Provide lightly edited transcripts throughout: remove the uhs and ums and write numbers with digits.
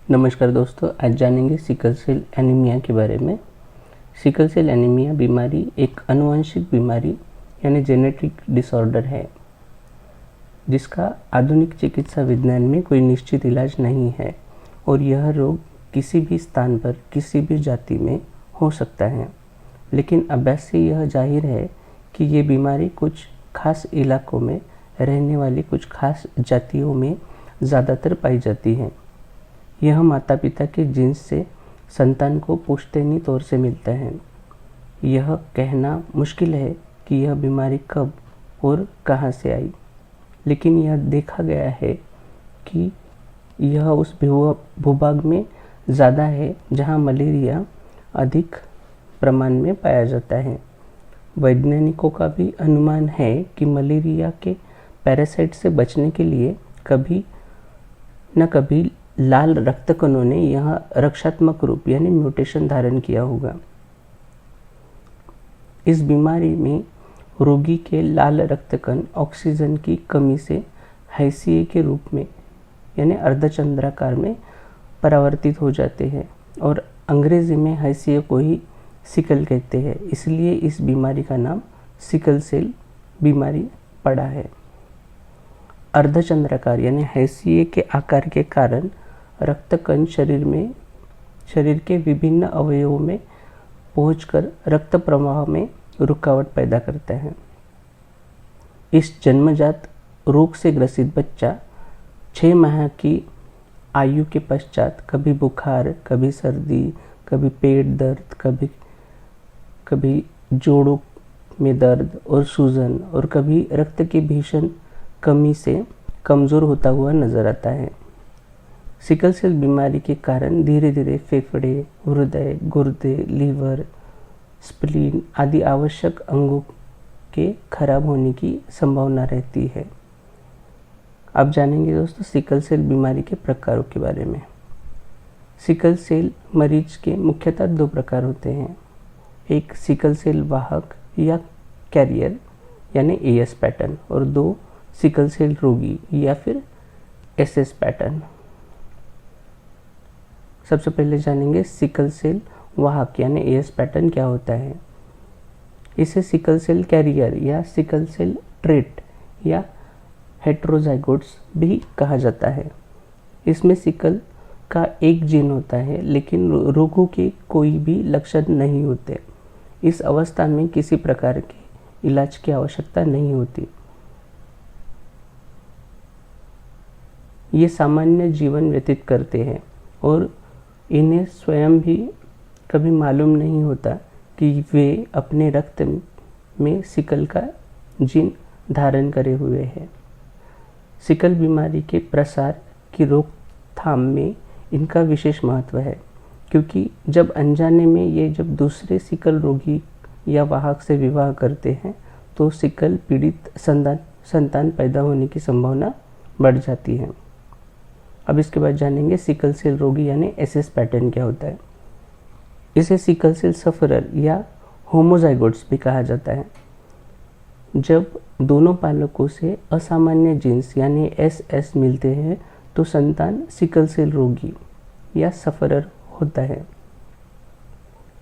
नमस्कार दोस्तों, आज जानेंगे सिकल सेल एनीमिया के बारे में। सिकल सेल एनीमिया बीमारी एक आनुवंशिक बीमारी यानी जेनेटिक डिसऑर्डर है जिसका आधुनिक चिकित्सा विज्ञान में कोई निश्चित इलाज नहीं है और यह रोग किसी भी स्थान पर किसी भी जाति में हो सकता है। लेकिन अभ्यास से यह जाहिर है कि ये बीमारी कुछ खास इलाकों में रहने वाली कुछ खास जातियों में ज़्यादातर पाई जाती है। यह माता पिता के जीन्स से संतान को पुश्तैनी तौर से मिलता है। यह कहना मुश्किल है कि यह बीमारी कब और कहां से आई, लेकिन यह देखा गया है कि यह उस भूभाग में ज़्यादा है जहां मलेरिया अधिक प्रमाण में पाया जाता है। वैज्ञानिकों का भी अनुमान है कि मलेरिया के पैरासाइट से बचने के लिए कभी न कभी लाल रक्त कणों ने यह रक्षात्मक रूप यानी म्यूटेशन धारण किया होगा। इस बीमारी में रोगी के लाल रक्त कण ऑक्सीजन की कमी से हाइसिए के रूप में यानी अर्धचंद्राकार में परावर्तित हो जाते हैं और अंग्रेजी में हाइसिए को ही सिकल कहते हैं, इसलिए इस बीमारी का नाम सिकल सेल बीमारी पड़ा है। अर्धचंद्राकार यानी हाइसिए के आकार के कारण रक्त कण शरीर के विभिन्न अवयवों में पहुंचकर रक्त प्रवाह में रुकावट पैदा करता है। इस जन्मजात रोग से ग्रसित बच्चा 6 माह की आयु के पश्चात कभी बुखार, कभी सर्दी, कभी पेट दर्द, कभी जोड़ों में दर्द और सूजन और कभी रक्त की भीषण कमी से कमज़ोर होता हुआ नजर आता है। सिकल सेल बीमारी के कारण धीरे धीरे फेफड़े, हृदय, गुर्दे, लीवर, स्प्लीन आदि आवश्यक अंगों के खराब होने की संभावना रहती है। अब जानेंगे दोस्तों सिकल सेल बीमारी के प्रकारों के बारे में। सिकल सेल मरीज के मुख्यतः 2 प्रकार होते हैं। एक सिकल सेल वाहक या कैरियर यानी एएस पैटर्न और 2 सिकल सेल रोगी या फिर एसएस पैटर्न। सबसे पहले जानेंगे सिकल सेल वाहक यानी एएस पैटर्न क्या होता है। इसे सिकल सेल कैरियर या सिकल सेल ट्रेट या हेट्रोजाइगोट्स भी कहा जाता है। इसमें सिकल का एक जीन होता है लेकिन रोगों के कोई भी लक्षण नहीं होते। इस अवस्था में किसी प्रकार के इलाज की आवश्यकता नहीं होती। ये सामान्य जीवन व्यतीत करते हैं और इन्हें स्वयं भी कभी मालूम नहीं होता कि वे अपने रक्त में सिकल का जीन धारण करे हुए हैं। सिकल बीमारी के प्रसार की रोकथाम में इनका विशेष महत्व है, क्योंकि जब अनजाने में ये जब दूसरे सिकल रोगी या वाहक से विवाह करते हैं तो सिकल पीड़ित संतान पैदा होने की संभावना बढ़ जाती है। अब इसके बाद जानेंगे सिकल सेल रोगी यानी एसएस पैटर्न क्या होता है। इसे सिकल सेल सफरर या होमोजाइगोट्स भी कहा जाता है। जब दोनों पालकों से असामान्य जीन्स यानी एसएस मिलते हैं तो संतान सिकल सेल रोगी या सफरर होता है।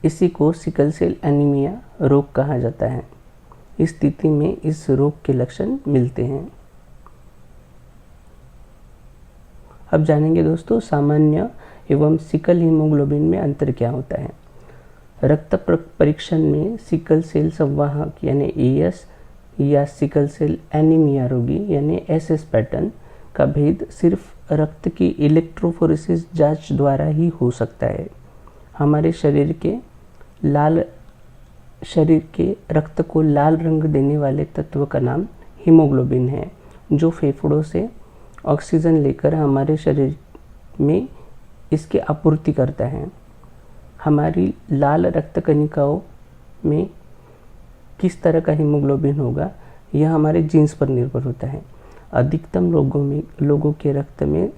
इसी को सिकल सेल एनीमिया रोग कहा जाता है। इस स्थिति में इस रोग के लक्षण मिलते हैं। अब जानेंगे दोस्तों सामान्य एवं सिकल हीमोग्लोबिन में अंतर क्या होता है। रक्त परीक्षण में सिकल सेल संवाहक यानी एएस या सिकल सेल एनीमिया रोगी यानी एसएस पैटर्न का भेद सिर्फ रक्त की इलेक्ट्रोफोरेसिस जांच द्वारा ही हो सकता है। हमारे शरीर के रक्त को लाल रंग देने वाले तत्व का नाम हीमोग्लोबिन है, जो फेफड़ों से ऑक्सीजन लेकर हमारे शरीर में इसकी आपूर्ति करता है। हमारी लाल रक्त कणिकाओं में किस तरह का हीमोग्लोबिन होगा यह हमारे जीन्स पर निर्भर होता है। अधिकतम लोगों के रक्त में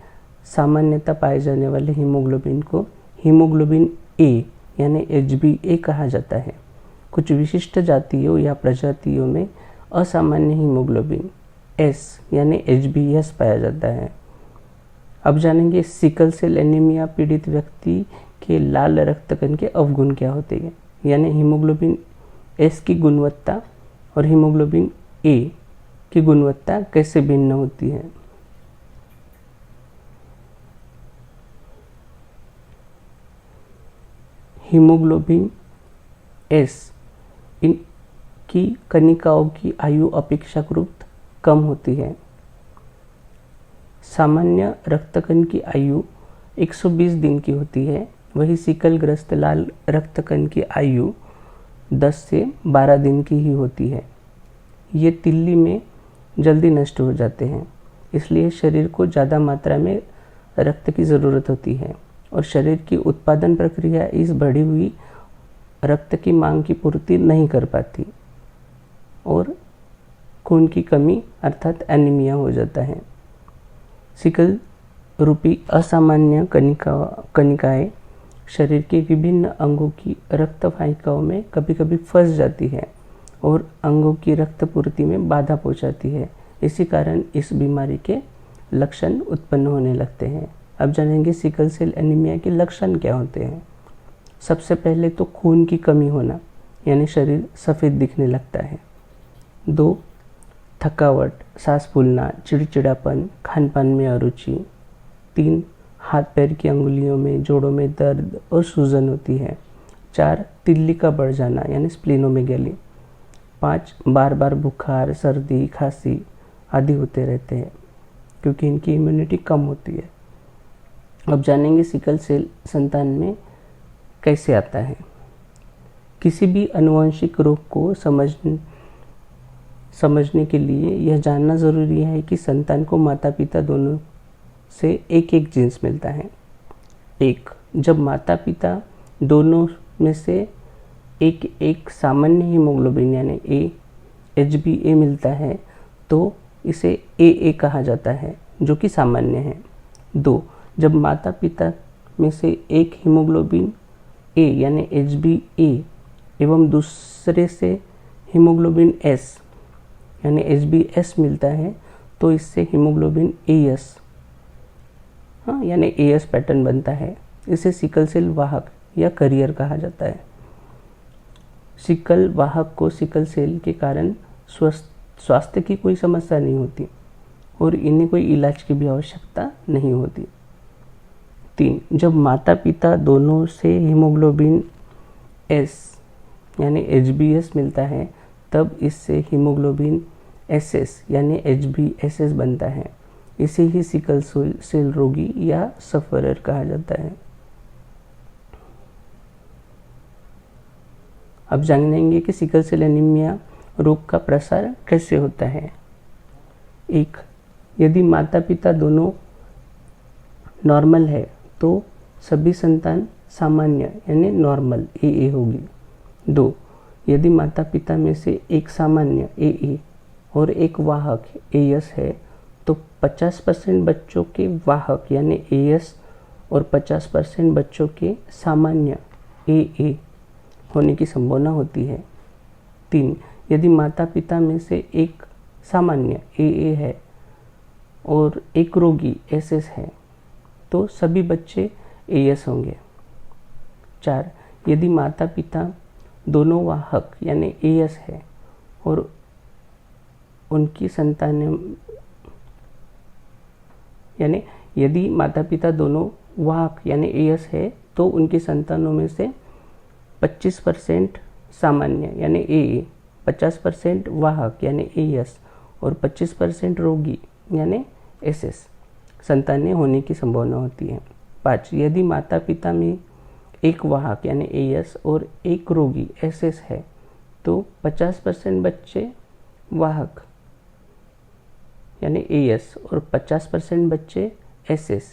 सामान्यतः पाए जाने वाले हीमोग्लोबिन को हीमोग्लोबिन ए यानी HbA कहा जाता है। कुछ विशिष्ट जातियों या प्रजातियों में असामान्य हीमोग्लोबिन एस यानी HbS पाया जाता है। अब जानेंगे सिकल सेल एनीमिया पीड़ित व्यक्ति के लाल रक्त कण के अवगुण क्या होते हैं, यानी हीमोग्लोबिन एस की गुणवत्ता और हीमोग्लोबिन ए की गुणवत्ता कैसे भिन्न होती है। हीमोग्लोबिन एस की कणिकाओं की आयु अपेक्षाकृत कम होती है। सामान्य रक्तकण की आयु 120 दिन की होती है, वही सिकल ग्रस्त लाल रक्तकण की आयु 10 से 12 दिन की ही होती है। ये तिल्ली में जल्दी नष्ट हो जाते हैं, इसलिए शरीर को ज़्यादा मात्रा में रक्त की ज़रूरत होती है और शरीर की उत्पादन प्रक्रिया इस बढ़ी हुई रक्त की मांग की पूर्ति नहीं कर पाती और खून की कमी अर्थात एनीमिया हो जाता है। सिकल रूपी असामान्य कणिकाएं शरीर के विभिन्न अंगों की रक्त वाहिकाओं में कभी कभी फंस जाती है और अंगों की रक्त पूर्ति में बाधा पहुंचाती है। इसी कारण इस बीमारी के लक्षण उत्पन्न होने लगते हैं। अब जानेंगे सिकल सेल एनीमिया के लक्षण क्या होते हैं। सबसे पहले तो खून की कमी होना, यानी शरीर सफ़ेद दिखने लगता है। 2. थकावट, सांस फूलना, चिड़चिड़ापन, खान पान में अरुचि। 3. हाथ पैर की अंगुलियों में, जोड़ों में दर्द और सूजन होती है। 4. तिल्ली का बढ़ जाना यानी स्प्लीनोमेगेली। 5. बार बार बुखार, सर्दी, खांसी आदि होते रहते हैं क्योंकि इनकी इम्यूनिटी कम होती है। अब जानेंगे सिकल सेल संतान में कैसे आता है। किसी भी आनुवंशिक रोग को समझने के लिए यह जानना ज़रूरी है कि संतान को माता पिता दोनों से एक एक जीन्स मिलता है। 1. जब माता पिता दोनों में से एक सामान्य हीमोग्लोबिन यानी HbA मिलता है तो इसे AA कहा जाता है, जो कि सामान्य है। 2. जब माता पिता में से एक हीमोग्लोबिन A यानी HbA एवं दूसरे से हीमोग्लोबिन S यानी HbS मिलता है तो इससे हीमोग्लोबिन AS यानी AS पैटर्न बनता है। इसे सिकल सेल वाहक या करियर कहा जाता है। सिकल वाहक को सिकल सेल के कारण स्वास्थ्य की कोई समस्या नहीं होती और इन्हें कोई इलाज की भी आवश्यकता नहीं होती। 3. जब माता पिता दोनों से हीमोग्लोबिन S यानी HbS मिलता है तब इससे हीमोग्लोबिन SS यानी HbSS बनता है। इसे ही सिकल सेल रोगी या सफरर कहा जाता है। अब जानेंगे कि सिकल सेल एनीमिया रोग का प्रसार कैसे होता है। 1. यदि माता पिता दोनों नॉर्मल है तो सभी संतान सामान्य यानी नॉर्मल AA होगी। 2. यदि माता पिता में से एक सामान्य AA और एक वाहक AS है तो 50% बच्चों के वाहक यानी AS और 50% बच्चों के सामान्य AA होने की संभावना होती है। 3. यदि माता पिता में से एक सामान्य AA है और एक रोगी SS है तो सभी बच्चे AS होंगे। 4. यदि माता पिता दोनों वाहक यानी AS है और उनकी संतानें यानी यदि माता पिता दोनों वाहक यानी AS है तो उनकी संतानों में से 25% सामान्य यानी AA, 50% वाहक यानी AS और 25% रोगी यानी SS संतानें होने की संभावना होती है। 5. यदि माता पिता में एक वाहक यानी AS और एक रोगी SS है तो 50% बच्चे वाहक यानी AS और 50% बच्चे SS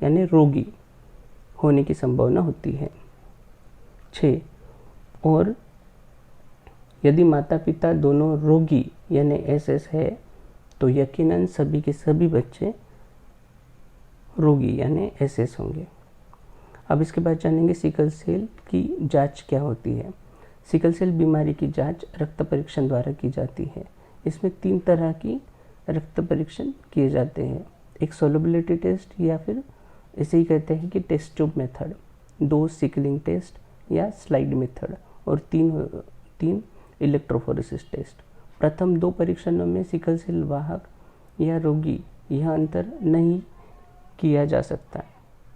यानी रोगी होने की संभावना होती है। 6. और यदि माता पिता दोनों रोगी यानी SS है तो यकीनन सभी के सभी बच्चे रोगी यानी SS होंगे। अब इसके बाद जानेंगे सिकल सेल की जांच क्या होती है। सिकल सेल बीमारी की जांच रक्त परीक्षण द्वारा की जाती है। इसमें 3 तरह की रक्त परीक्षण किए जाते हैं। एक सोलबिलिटी टेस्ट या फिर इसे ही कहते हैं कि test tube method, 2 sickling test या स्लाइड मेथड और तीन इलेक्ट्रोफोरेसिस टेस्ट। प्रथम 2 परीक्षणों में सिकल सेल वाहक या रोगी यह अंतर नहीं किया जा सकता,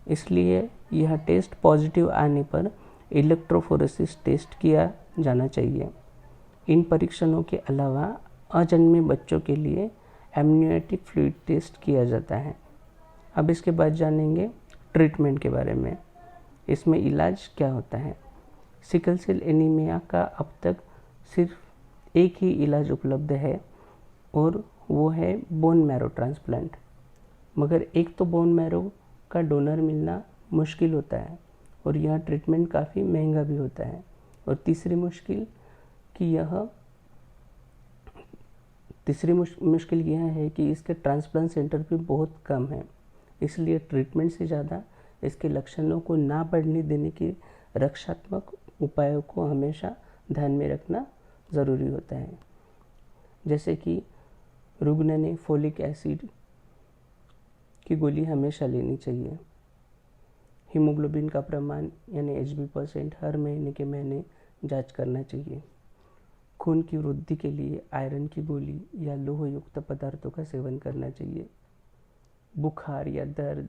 इसलिए यह टेस्ट पॉजिटिव आने पर इलेक्ट्रोफोरेसिस टेस्ट किया जाना चाहिए। इन परीक्षणों के अलावा अजन्मे बच्चों के लिए एमनियोटिक फ्लूइड टेस्ट किया जाता है। अब इसके बाद जानेंगे ट्रीटमेंट के बारे में। इसमें इलाज क्या होता है। सिकल सेल एनीमिया का अब तक सिर्फ एक ही इलाज उपलब्ध है और वो है बोन मैरो ट्रांसप्लांट। मगर एक तो बोन मैरो का डोनर मिलना मुश्किल होता है और यह ट्रीटमेंट काफ़ी महंगा भी होता है। और तीसरी मुश्किल यह है कि इसके ट्रांसप्लांट सेंटर भी बहुत कम है, इसलिए ट्रीटमेंट से ज़्यादा इसके लक्षणों को ना बढ़ने देने के रक्षात्मक उपायों को हमेशा ध्यान में रखना ज़रूरी होता है। जैसे कि रुग्ण ने फोलिक एसिड की गोली हमेशा लेनी चाहिए। हीमोग्लोबिन का प्रमाण यानी HB% हर महीने के महीने जांच करना चाहिए। खून की वृद्धि के लिए आयरन की गोली या लोह युक्त पदार्थों का सेवन करना चाहिए। बुखार या दर्द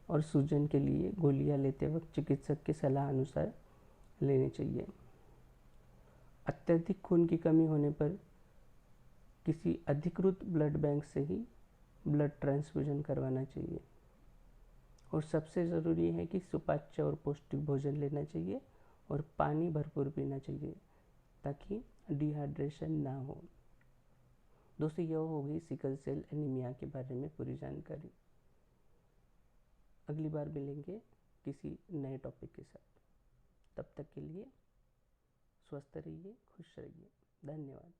और सूजन के लिए गोलियां लेते वक्त चिकित्सक की सलाह अनुसार लेनी चाहिए। अत्यधिक खून की कमी होने पर किसी अधिकृत ब्लड बैंक से ही ब्लड ट्रांसफ्यूजन करवाना चाहिए। और सबसे ज़रूरी है कि सुपाच्य और पौष्टिक भोजन लेना चाहिए और पानी भरपूर पीना चाहिए ताकि डिहाइड्रेशन ना हो। दोस्तों, यह हो गई सिकल सेल एनीमिया के बारे में पूरी जानकारी। अगली बार मिलेंगे किसी नए टॉपिक के साथ। तब तक के लिए स्वस्थ रहिए, खुश रहिए। धन्यवाद।